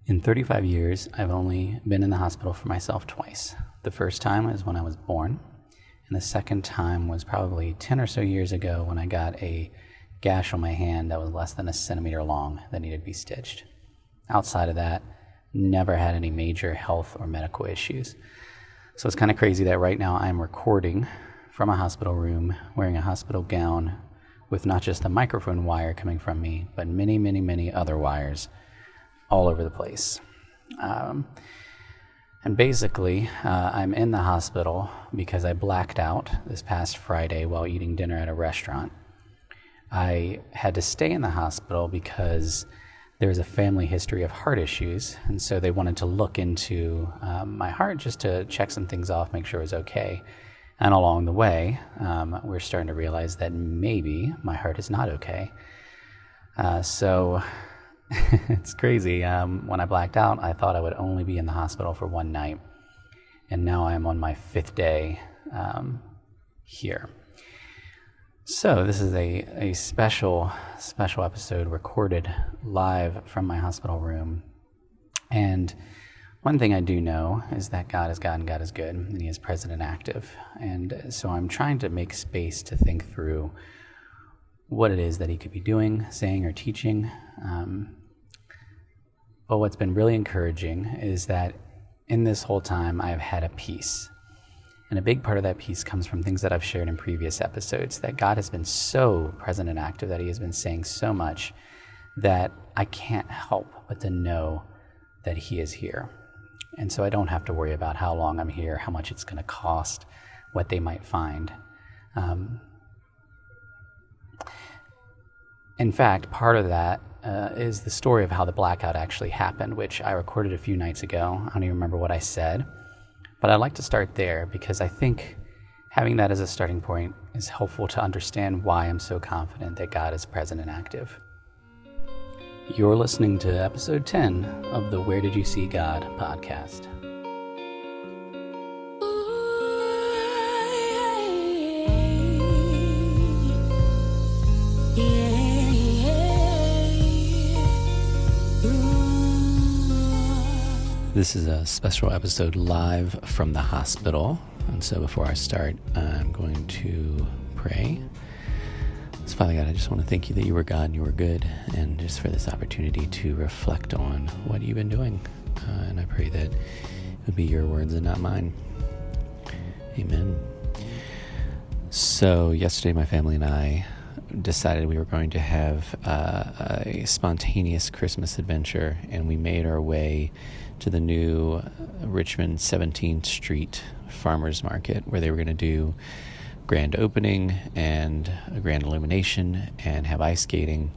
In 35 years, I've only been in the hospital for myself twice. The first time was when I was born, and the second time was probably 10 or so years ago when I got a gash on my hand that was less than a centimeter long that needed to be stitched. Outside of that, never had any major health or medical issues. So it's kind of crazy that right now I'm recording from a hospital room wearing a hospital gown with not just a microphone wire coming from me, but many, many, many other wires all over the place. And basically, I'm in the hospital because I blacked out this past Friday while eating dinner at a restaurant. I had to stay in the hospital because there's a family history of heart issues, and so they wanted to look into my heart just to check some things off, make sure it was okay. And along the way, we're starting to realize that maybe my heart is not okay. So it's crazy. When I blacked out, I thought I would only be in the hospital for one night, and now I'm on my 5th day here. So this is a special episode recorded live from my hospital room. And one thing I do know is that God is God and God is good, and He is present and active. And so I'm trying to make space to think through what it is that He could be doing, saying, or teaching. But what's been really encouraging is that in this whole time, I've had a peace. And a big part of that peace comes from things that I've shared in previous episodes, that God has been so present and active, that He has been saying so much that I can't help but to know that He is here. And so I don't have to worry about how long I'm here, how much it's going to cost, what they might find. In fact, part of that is the story of how the blackout actually happened, which I recorded a few nights ago. I don't even remember what I said, but I'd like to start there because I think having that as a starting point is helpful to understand why I'm so confident that God is present and active. You're listening to episode 10 of the Where Did You See God podcast. This is a special episode live from the hospital. And so before I start, I'm going to pray. So Father God, I just want to thank You that You are God and You are good, and just for this opportunity to reflect on what You've been doing. And I pray that it would be Your words and not mine. Amen. So yesterday, my family and I decided we were going to have a spontaneous Christmas adventure, and we made our way to the new Richmond 17th Street Farmers Market, where they were going to do grand opening and a grand illumination and have ice skating.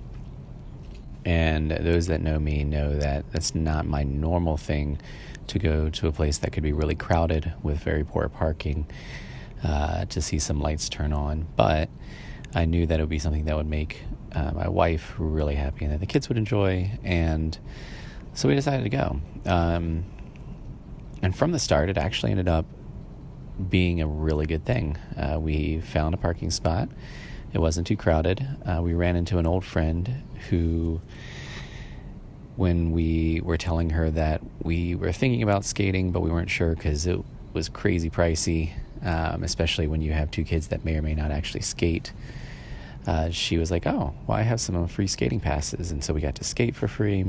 And those that know me know that that's not my normal thing, to go to a place that could be really crowded with very poor parking to see some lights turn on. But I knew that it would be something that would make my wife really happy and that the kids would enjoy, and so we decided to go. And from the start, it actually ended up being a really good thing. We found a parking spot. It wasn't too crowded. We ran into an old friend who, when we were telling her that we were thinking about skating, but we weren't sure because it was crazy pricey, especially when you have 2 kids that may or may not actually skate. She was like, oh, well, I have some free skating passes. And so we got to skate for free.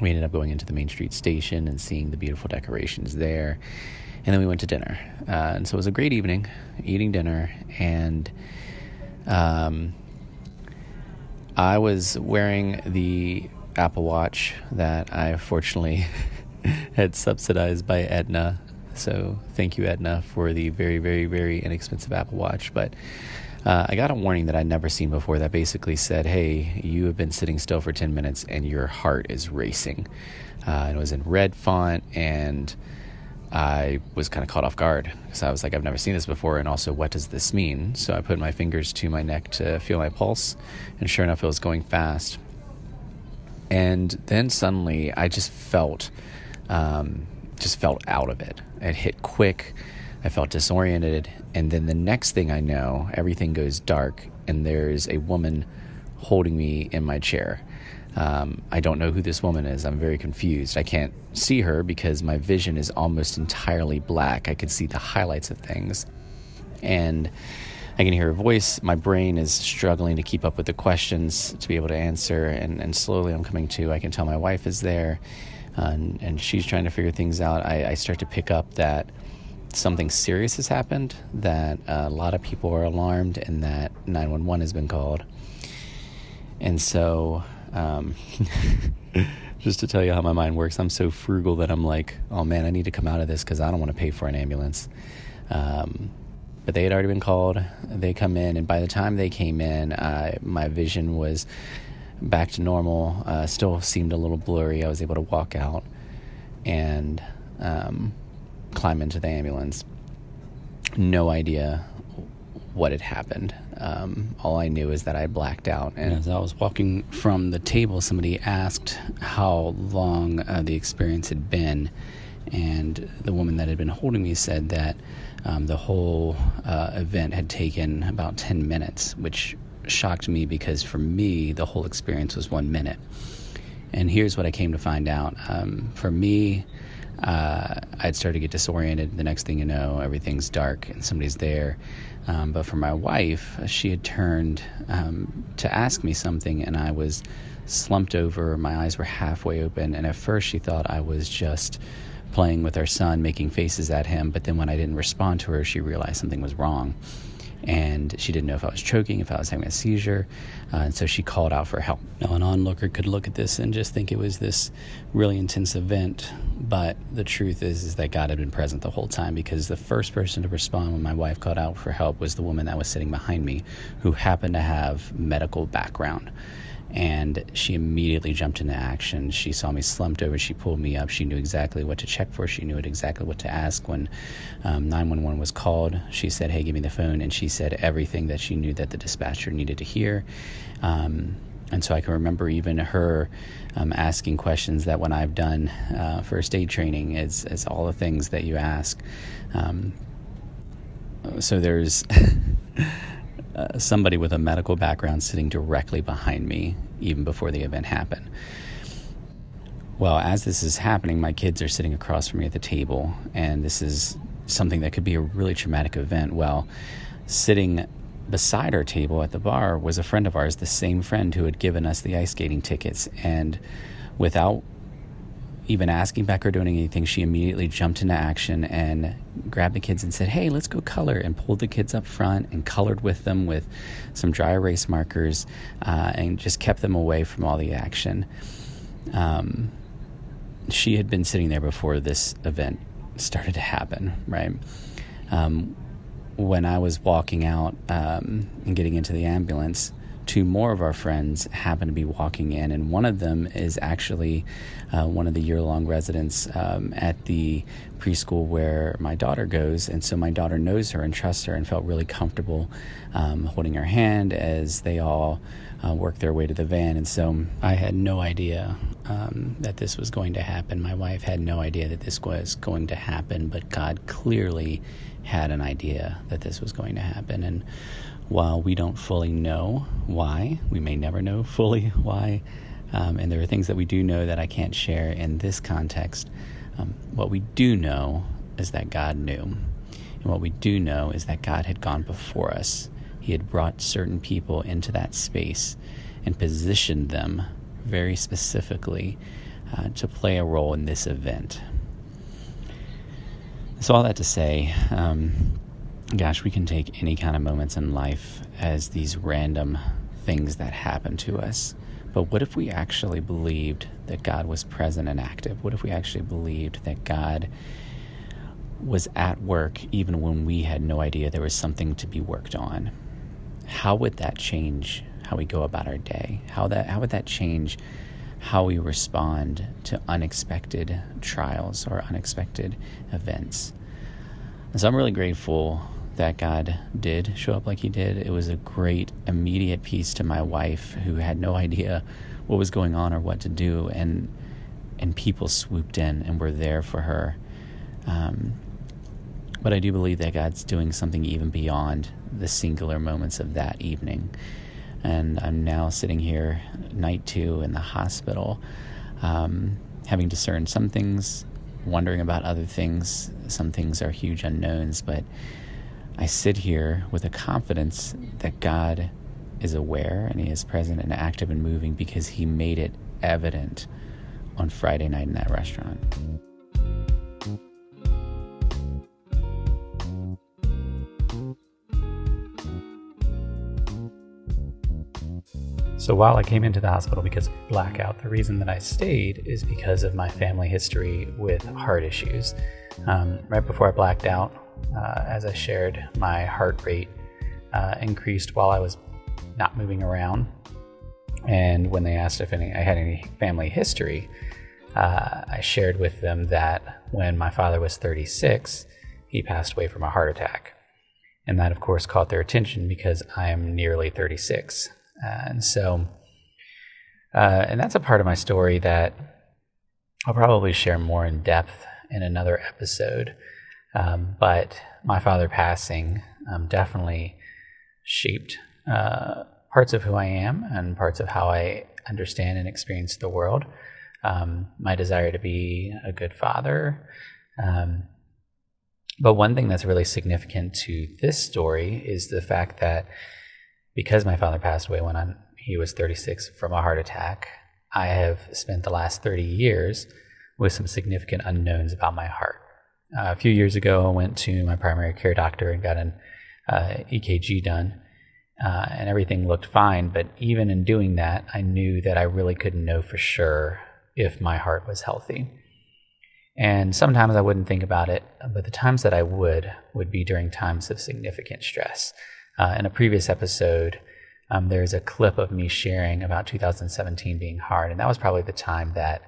We ended up going into the Main Street station and seeing the beautiful decorations there. And then we went to dinner. And so it was a great evening, eating dinner. And I was wearing the Apple Watch that I fortunately had subsidized by Aetna. So thank you, Aetna, for the very, very, very inexpensive Apple Watch. But I got a warning that I'd never seen before that basically said, hey, you have been sitting still for 10 minutes and your heart is racing. And it was in red font, and I was kind of caught off guard because I was like, I've never seen this before, and also, what does this mean? So I put my fingers to my neck to feel my pulse, and sure enough, it was going fast. And then suddenly I just felt out of it. It hit quick. I felt disoriented, and then the next thing I know, everything goes dark, and there's a woman holding me in my chair. I don't know who this woman is. I'm very confused. I can't see her because my vision is almost entirely black. I could see the highlights of things. And I can hear her voice. My brain is struggling to keep up with the questions to be able to answer. And slowly I'm coming to. I can tell my wife is there, and she's trying to figure things out. I start to pick up that something serious has happened, that a lot of people are alarmed, and that 911 has been called. And so, just to tell you how my mind works, I'm so frugal that I'm like, oh man, I need to come out of this because I don't want to pay for an ambulance. But they had already been called. They come in, and by the time they came in, my vision was back to normal. Still seemed a little blurry. I was able to walk out and climb into the ambulance. No idea what had happened. All I knew is that I blacked out. And as I was walking from the table, somebody asked how long the experience had been. And the woman that had been holding me said that the whole event had taken about 10 minutes, which shocked me because for me, the whole experience was 1 minute. And here's what I came to find out. For me, I'd started to get disoriented. The next thing you know, everything's dark and somebody's there. But for my wife, she had turned to ask me something, and I was slumped over. My eyes were halfway open, and at first she thought I was just playing with our son, making faces at him. But then when I didn't respond to her, she realized something was wrong. And she didn't know if I was choking, if I was having a seizure. And so she called out for help. Now, an onlooker could look at this and just think it was this really intense event. But the truth is that God had been present the whole time, because the first person to respond when my wife called out for help was the woman that was sitting behind me, who happened to have medical background. And she immediately jumped into action. She saw me slumped over. She pulled me up. She knew exactly what to check for. She knew exactly what to ask. When 911 was called, she said, "Hey, give me the phone." And she said everything that she knew that the dispatcher needed to hear. And so I can remember even her asking questions that when I've done first aid training is all the things that you ask. So there's somebody with a medical background sitting directly behind me even before the event happened. Well, as this is happening, my kids are sitting across from me at the table, and this is something that could be a really traumatic event. Well, sitting beside our table at the bar was a friend of ours, the same friend who had given us the ice skating tickets, and without even asking back or doing anything, she immediately jumped into action and grabbed the kids and said, "Hey, let's go color," and pulled the kids up front and colored with them with some dry erase markers, and just kept them away from all the action. She had been sitting there before this event started to happen, right? When I was walking out and getting into the ambulance, two more of our friends happened to be walking in, and one of them is actually one of the year-long residents at the preschool where my daughter goes, and so my daughter knows her and trusts her and felt really comfortable holding her hand as they all worked their way to the van. And so I had no idea that this was going to happen. My wife had no idea that this was going to happen, but God clearly had an idea that this was going to happen. And while we don't fully know why, we may never know fully why, and there are things that we do know that I can't share in this context, what we do know is that God knew. And what we do know is that God had gone before us. He had brought certain people into that space and positioned them very specifically to play a role in this event. So all that to say, gosh, we can take any kind of moments in life as these random things that happen to us. But what if we actually believed that God was present and active? What if we actually believed that God was at work even when we had no idea there was something to be worked on? How would that change how we go about our day? How would that change how we respond to unexpected trials or unexpected events? And so I'm really grateful that God did show up like he did. It was a great immediate peace to my wife, who had no idea what was going on or what to do, and people swooped in and were there for her. But I do believe that God's doing something even beyond the singular moments of that evening. and I'm now sitting here night 2 in the hospital, having discerned some things, wondering about other things. Some things are huge unknowns, but I sit here with a confidence that God is aware and He is present and active and moving, because He made it evident on Friday night in that restaurant. So while I came into the hospital because of blackout, the reason that I stayed is because of my family history with heart issues. Right before I blacked out, as I shared, my heart rate increased while I was not moving around. And when they asked if I had any family history, I shared with them that when my father was 36, he passed away from a heart attack. And that, of course, caught their attention because I am nearly 36. And that's a part of my story that I'll probably share more in depth in another episode. But my father passing definitely shaped parts of who I am and parts of how I understand and experience the world. My desire to be a good father. But one thing that's really significant to this story is the fact that because my father passed away when he was 36 from a heart attack, I have spent the last 30 years with some significant unknowns about my heart. A few years ago, I went to my primary care doctor and got an EKG done, and everything looked fine. But even in doing that, I knew that I really couldn't know for sure if my heart was healthy. And sometimes I wouldn't think about it, but the times that I would be during times of significant stress. In a previous episode, there's a clip of me sharing about 2017 being hard, and that was probably the time that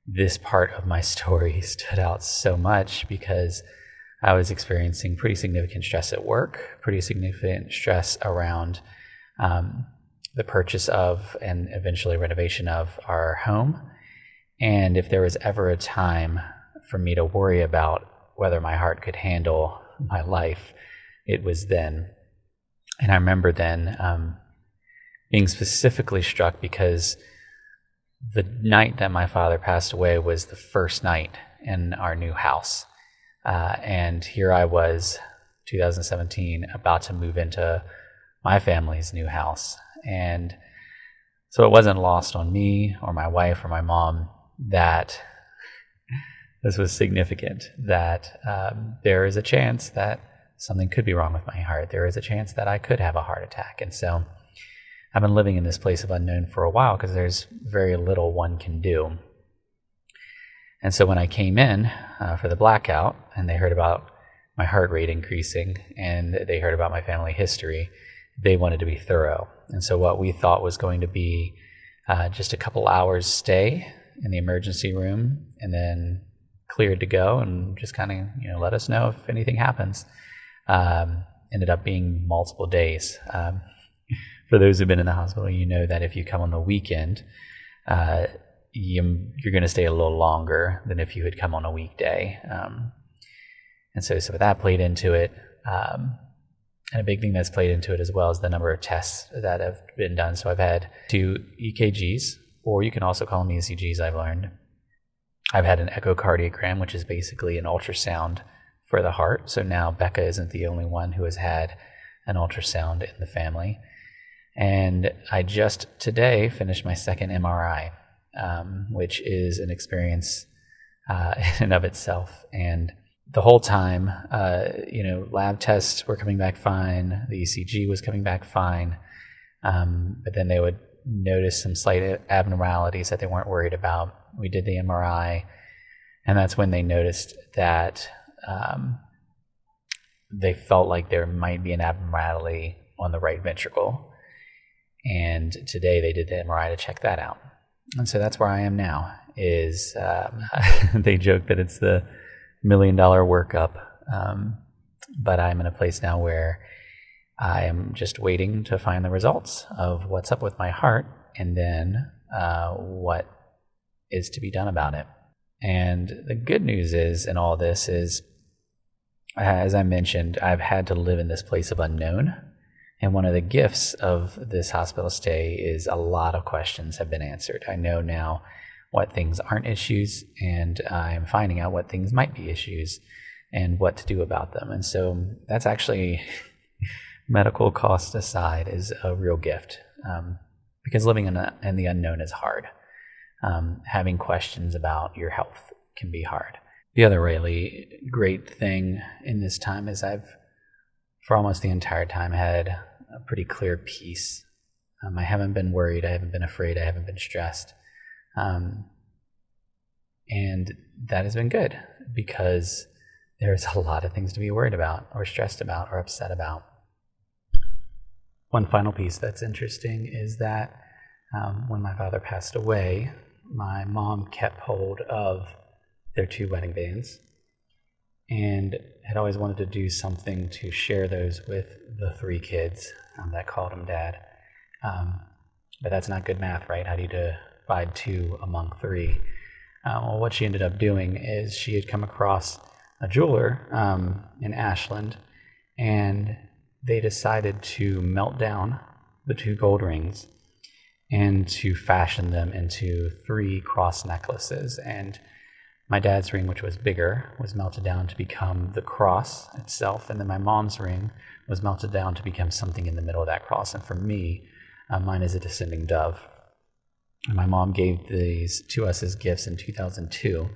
this part of my story stood out so much, because I was experiencing pretty significant stress at work, pretty significant stress around the purchase of and eventually renovation of our home. And if there was ever a time for me to worry about whether my heart could handle my life, it was then. And I remember then being specifically struck because the night that my father passed away was the first night in our new house. And here I was, 2017, about to move into my family's new house. And so it wasn't lost on me or my wife or my mom that this was significant, that there is a chance that something could be wrong with my heart. There is a chance that I could have a heart attack. And so I've been living in this place of unknown for a while because there's very little one can do. And so when I came in for the blackout and they heard about my heart rate increasing and they heard about my family history, they wanted to be thorough. And so what we thought was going to be just a couple hours stay in the emergency room and then cleared to go and just kind of let us know if anything happens, ended up being multiple days. For those who've been in the hospital, you know that if you come on the weekend, you're going to stay a little longer than if you had come on a weekday. And so that played into it. And a big thing that's played into it as well is the number of tests that have been done. So I've had 2 EKGs, or you can also call them ECGs, I've learned. I've had an echocardiogram, which is basically an ultrasound for the heart. So now Becca isn't the only one who has had an ultrasound in the family. And I just today finished my second MRI, which is an experience in and of itself. And the whole time, lab tests were coming back fine. The ECG was coming back fine. But then they would notice some slight abnormalities that they weren't worried about. We did the MRI, and that's when they noticed that they felt like there might be an abnormality on the right ventricle. And today they did the MRI to check that out. And so that's where I am now, is they joke that it's the $1 million workup. But I'm in a place now where I am just waiting to find the results of what's up with my heart and then what is to be done about it. And the good news is in all this is, as I mentioned, I've had to live in this place of unknown. And one of the gifts of this hospital stay is a lot of questions have been answered. I know now what things aren't issues, and I'm finding out what things might be issues and what to do about them. And so that's actually, medical cost aside, is a real gift, because living in the unknown is hard. Having questions about your health can be hard. The other really great thing in this time is I've, for almost the entire time, had a pretty clear peace. I haven't been worried. I haven't been afraid. I haven't been stressed. And that has been good, because there's a lot of things to be worried about or stressed about or upset about. One final piece that's interesting is that when my father passed away, my mom kept hold of their 2 wedding bands and had always wanted to do something to share those with the 3 kids that called him Dad. But that's not good math, right? How do you divide 2 among 3? Well, what she ended up doing is she had come across a jeweler in Ashland, and they decided to melt down the 2 gold rings and to fashion them into 3 cross necklaces. And my dad's ring, which was bigger, was melted down to become the cross itself, and then my mom's ring was melted down to become something in the middle of that cross. And for me, mine is a descending dove. And my mom gave these to us as gifts in 2002,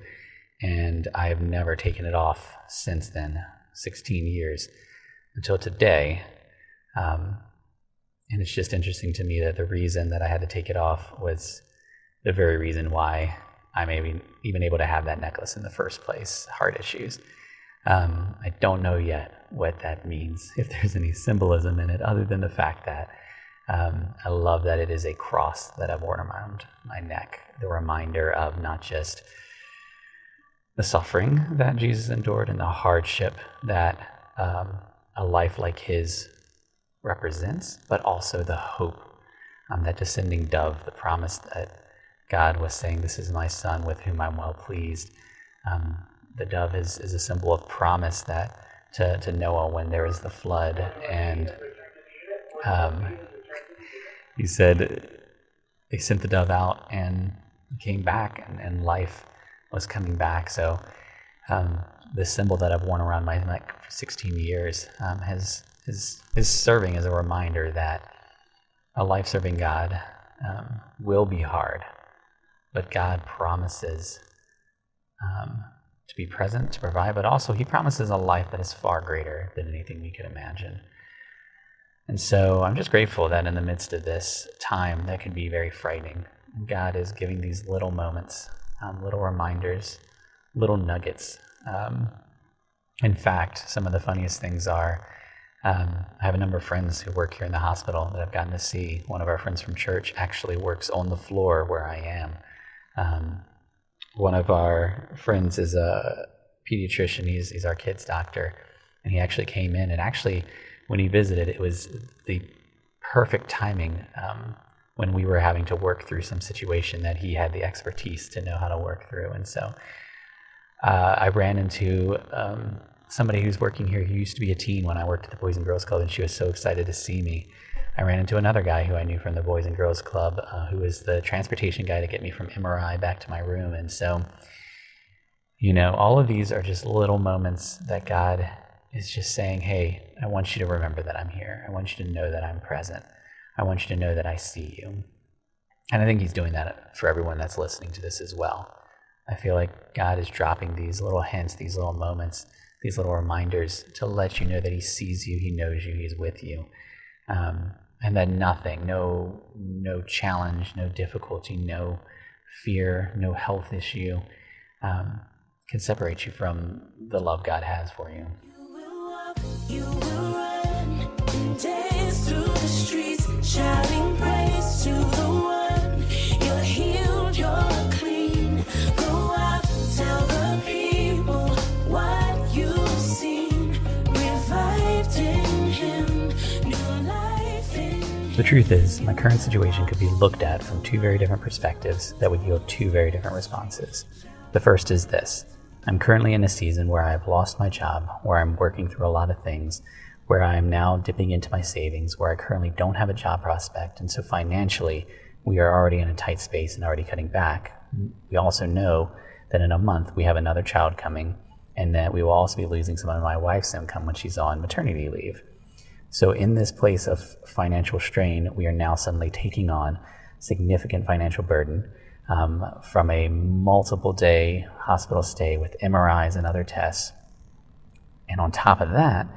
and I have never taken it off since then, 16 years, until today. And it's just interesting to me that the reason that I had to take it off was the very reason why I'm even able to have that necklace in the first place, heart issues. I don't know yet what that means, if there's any symbolism in it, other than the fact that I love that it is a cross that I've worn around my neck, the reminder of not just the suffering that Jesus endured and the hardship that a life like his represents, but also the hope, that descending dove, the promise that God was saying, "This is my son with whom I'm well pleased." The dove is a symbol of promise that to Noah when there was the flood, and he said they sent the dove out and came back, and life was coming back. So this symbol that I've worn around my neck for 16 years is serving as a reminder that a life-serving God will be hard, but God promises to be present, to provide, but also he promises a life that is far greater than anything we could imagine. And so I'm just grateful that in the midst of this time that can be very frightening, God is giving these little moments, little reminders, little nuggets. In fact, some of the funniest things are, I have a number of friends who work here in the hospital that I've gotten to see. One of our friends from church actually works on the floor where I am. One of our friends is a pediatrician. He's our kids' doctor, and he actually came in, and actually when he visited, it was the perfect timing when we were having to work through some situation that he had the expertise to know how to work through. And so I ran into somebody who's working here who used to be a teen when I worked at the Boys and Girls Club, and she was so excited to see me. I ran into another guy who I knew from the Boys and Girls Club, who was the transportation guy to get me from MRI back to my room. And so, all of these are just little moments that God is just saying, hey, I want you to remember that I'm here. I want you to know that I'm present. I want you to know that I see you. And I think he's doing that for everyone that's listening to this as well. I feel like God is dropping these little hints, these little moments, these little reminders to let you know that he sees you, he knows you, he's with you. And that nothing, no challenge, no difficulty, no fear, no health issue can separate you from the love God has for you. You will run and dance through the streets, shouting praise to the one. You're healed, you're clean. Go out, tell the people what you've seen. Revived in him, new life in him. The truth is, my current situation could be looked at from 2 very different perspectives that would yield 2 very different responses. The first is this. I'm currently in a season where I've lost my job, where I'm working through a lot of things, where I am now dipping into my savings, where I currently don't have a job prospect. And so financially, we are already in a tight space and already cutting back. We also know that in a month we have another child coming, and that we will also be losing some of my wife's income when she's on maternity leave. So in this place of financial strain, we are now suddenly taking on significant financial burden from a multiple day hospital stay with MRIs and other tests. And on top of that,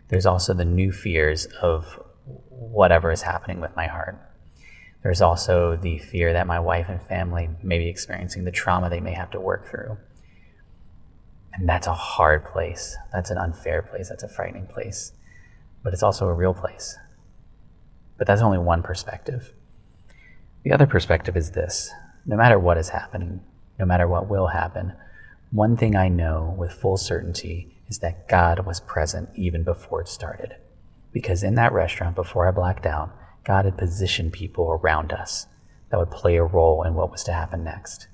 there's also the new fears of whatever is happening with my heart. There's also the fear that my wife and family may be experiencing, the trauma they may have to work through. And that's a hard place. That's an unfair place. That's a frightening place. But it's also a real place. But that's only one perspective. The other perspective is this. No matter what is happening, no matter what will happen, one thing I know with full certainty is that God was present even before it started. Because in that restaurant, before I blacked out, God had positioned people around us that would play a role in what was to happen next.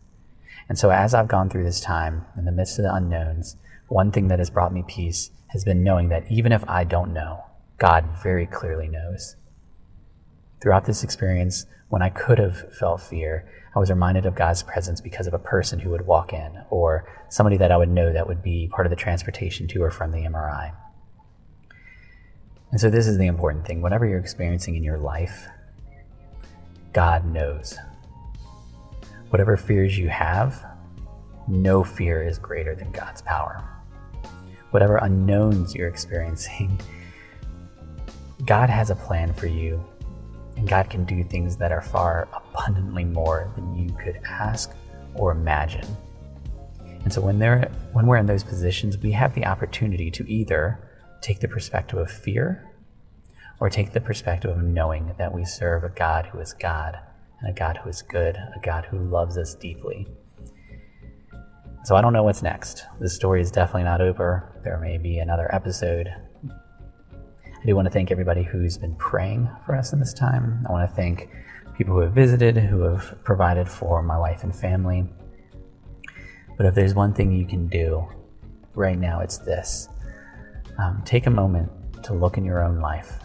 And so as I've gone through this time, in the midst of the unknowns, one thing that has brought me peace has been knowing that even if I don't know, God very clearly knows. Throughout this experience, when I could have felt fear, I was reminded of God's presence because of a person who would walk in, or somebody that I would know that would be part of the transportation to or from the MRI. And so this is the important thing. Whatever you're experiencing in your life, God knows. Whatever fears you have, no fear is greater than God's power. Whatever unknowns you're experiencing, God has a plan for you, and God can do things that are far abundantly more than you could ask or imagine. And so when we're in those positions, we have the opportunity to either take the perspective of fear or take the perspective of knowing that we serve a God who is God, and a God who is good, a God who loves us deeply. So I don't know what's next. This story is definitely not over. There may be another episode. I do want to thank everybody who's been praying for us in this time. I want to thank people who have visited, who have provided for my wife and family. But if there's one thing you can do right now, it's this. Take a moment to look in your own life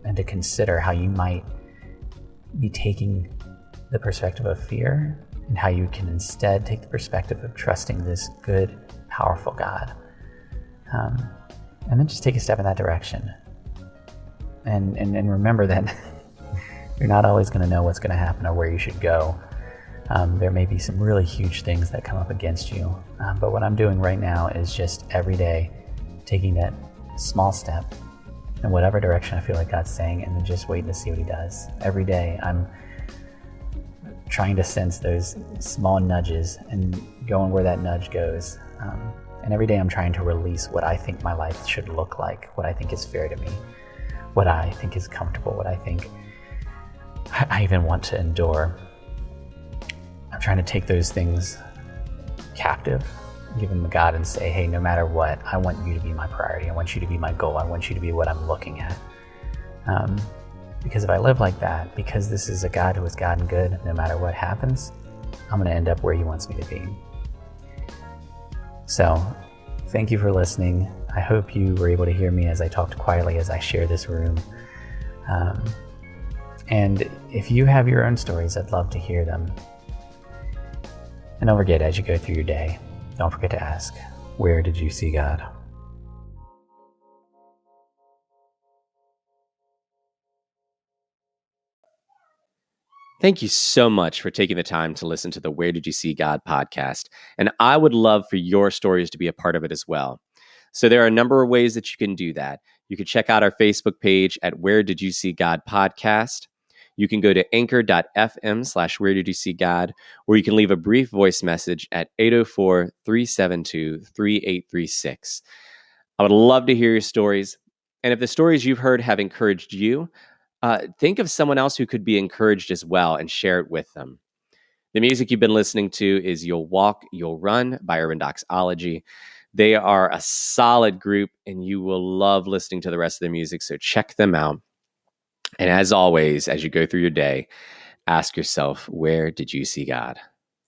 and to consider how you might be taking the perspective of fear and how you can instead take the perspective of trusting this good, powerful God. And then just take a step in that direction. And remember that you're not always going to know what's going to happen or where you should go. There may be some really huge things that come up against you. But what I'm doing right now is just every day taking that small step in whatever direction I feel like God's saying, and then just waiting to see what He does. Every day I'm trying to sense those small nudges and going where that nudge goes. And every day I'm trying to release what I think my life should look like, what I think is fair to me, what I think is comfortable, what I think I even want to endure. I'm trying to take those things captive, give them to God and say, hey, no matter what, I want you to be my priority. I want you to be my goal. I want you to be what I'm looking at. Because if I live like that, because this is a God who is God and good, no matter what happens, I'm going to end up where He wants me to be. So, thank you for listening. I hope you were able to hear me as I talked quietly as I share this room. And if you have your own stories, I'd love to hear them. And don't forget, as you go through your day, don't forget to ask, where did you see God? Thank you so much for taking the time to listen to the Where Did You See God podcast. And I would love for your stories to be a part of it as well. So there are a number of ways that you can do that. You can check out our Facebook page at Where Did You See God podcast. You can go to anchor.fm/Where Did You See God, or you can leave a brief voice message at 804-372-3836. I would love to hear your stories. And if the stories you've heard have encouraged you, think of someone else who could be encouraged as well and share it with them. The music you've been listening to is You'll Walk, You'll Run by Urban Doxology. They are a solid group, and you will love listening to the rest of their music, so check them out. And as always, as you go through your day, ask yourself, where did you see God?